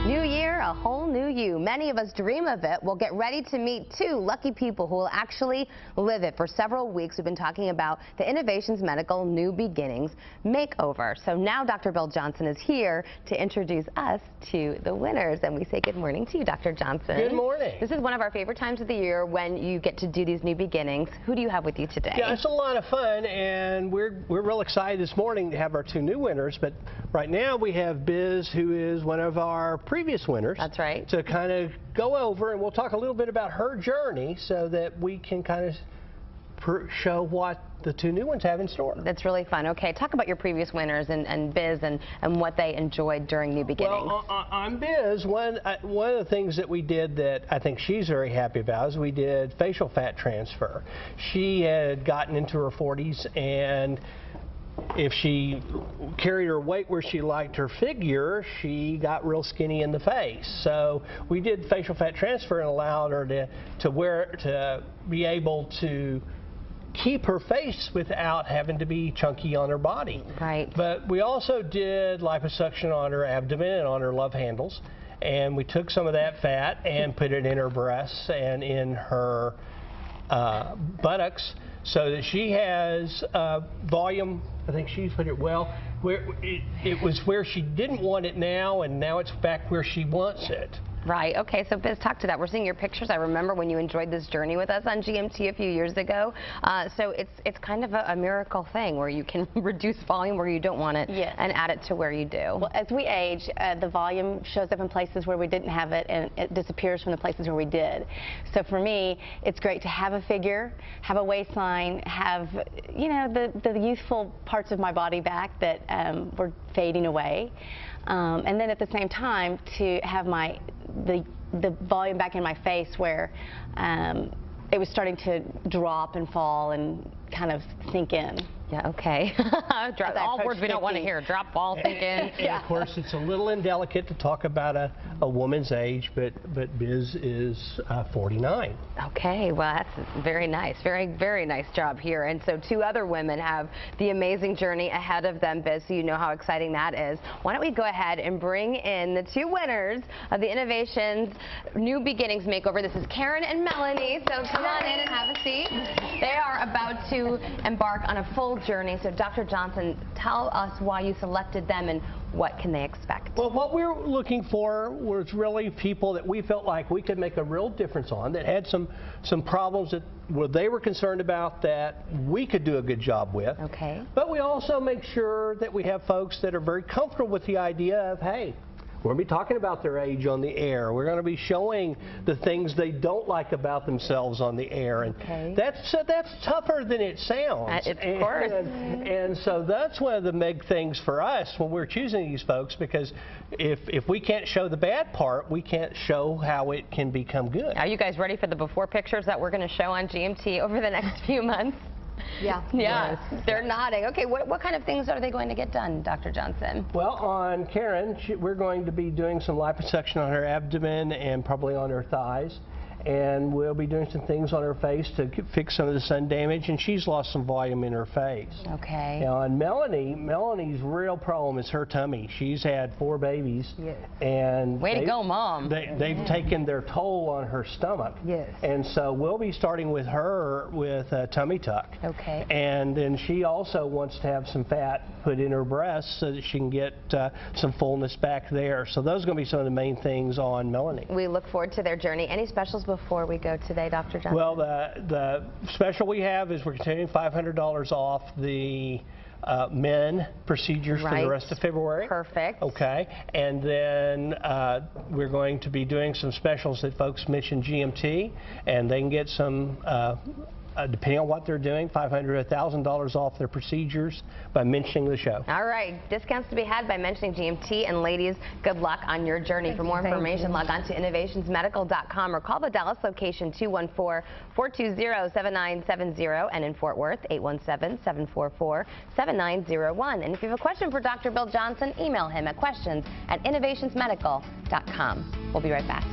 New year, a whole new you. Many of us dream of it. We'll get ready to meet two lucky people who will actually live it. For several weeks, we've been talking about the Innovations Medical New Beginnings Makeover. So now Dr. Bill Johnson is here to introduce us to the winners. And we say good morning to you, Dr. Johnson. Good morning. This is one of our favorite times of the year when you get to do these new beginnings. Who do you have with you today? Yeah, it's a lot of fun, and we're real excited this morning to have our two new winners. But right now we have Biz, who is one of our previous winners. That's right. To kind of go over, and we'll talk a little bit about her journey so that we can kind of show what the two new ones have in store. That's really fun. Okay, talk about your previous winners and Biz and what they enjoyed during New Beginnings. Well, on Biz, one of the things that we did that I think she's very happy about is we did facial fat transfer. She had gotten into her 40s, and if she carried her weight where she liked her figure, she got real skinny in the face. So we did facial fat transfer and allowed her to be able to keep her face without having to be chunky on her body. Right. But we also did liposuction on her abdomen and on her love handles, and we took some of that fat and put it in her breasts and in her buttocks, so that she has volume. I think she's put it well. Where it was where she didn't want it now, and now it's back where she wants it. Right. Okay. So Biz, talk to that. We're seeing your pictures. I remember when you enjoyed this journey with us on GMT a few years ago. So it's kind of a miracle thing where you can reduce volume where you don't want it, yes, and add it to where you do. Well, as we age, the volume shows up in places where we didn't have it, and it disappears from the places where we did. So for me, it's great to have a figure, have a waistline, have, you know, the youthful parts of my body back that were fading away, and then at the same time to have the volume back in my face where it was starting to drop and fall and kind of sink in. Yeah, okay. All words we don't want to hear. Drop, fall, sink in. And of course, it's a little indelicate to talk about a woman's age, but Biz is 49. Okay, well, that's very nice. Very, very nice job here. And so two other women have the amazing journey ahead of them, Biz, so you know how exciting that is. Why don't we go ahead and bring in the two winners of the Innovations New Beginnings Makeover. This is Karen and Melanie, so come on in and have a seat. They are about to embark on a full journey. So Dr. Johnson, tell us why you selected them and what can they expect? Well, what we're looking for was really people that we felt like we could make a real difference on, that had some problems that they were concerned about that we could do a good job with. Okay. But we also make sure that we have folks that are very comfortable with the idea of, hey, we're going to be talking about their age on the air. We're going to be showing the things they don't like about themselves on the air. And okay, that's tougher than it sounds. Of course. And so that's one of the big things for us when we're choosing these folks, because if we can't show the bad part, we can't show how it can become good. Are you guys ready for the before pictures that we're going to show on GMT over the next few months? Yeah. Yeah, they're nodding. Okay, what kind of things are they going to get done, Dr. Johnson? Well, on Karen, we're going to be doing some liposuction on her abdomen and probably on her thighs. And we'll be doing some things on her face to fix some of the sun damage, and she's lost some volume in her face. Okay. Now, on Melanie's real problem is her tummy. She's had 4 babies. Yes. And way to go, Mom. They've taken their toll on her stomach. Yes. And so we'll be starting with her with a tummy tuck. Okay. And then she also wants to have some fat put in her breasts so that she can get some fullness back there. So those are going to be some of the main things on Melanie. We look forward to their journey. Any specials before we go today, Dr. Johnson? Well, the special we have is we're continuing $500 off the men procedures for the rest of February. Perfect. Okay. And then we're going to be doing some specials that folks mentioned GMT, and they can get some depending on what they're doing, $500 to $1,000 off their procedures by mentioning the show. All right. Discounts to be had by mentioning GMT. And ladies, good luck on your journey. For more information, log on to innovationsmedical.com or call the Dallas location 214-420-7970, and in Fort Worth 817-744-7901. And if you have a question for Dr. Bill Johnson, email him at questions@innovationsmedical.com. We'll be right back.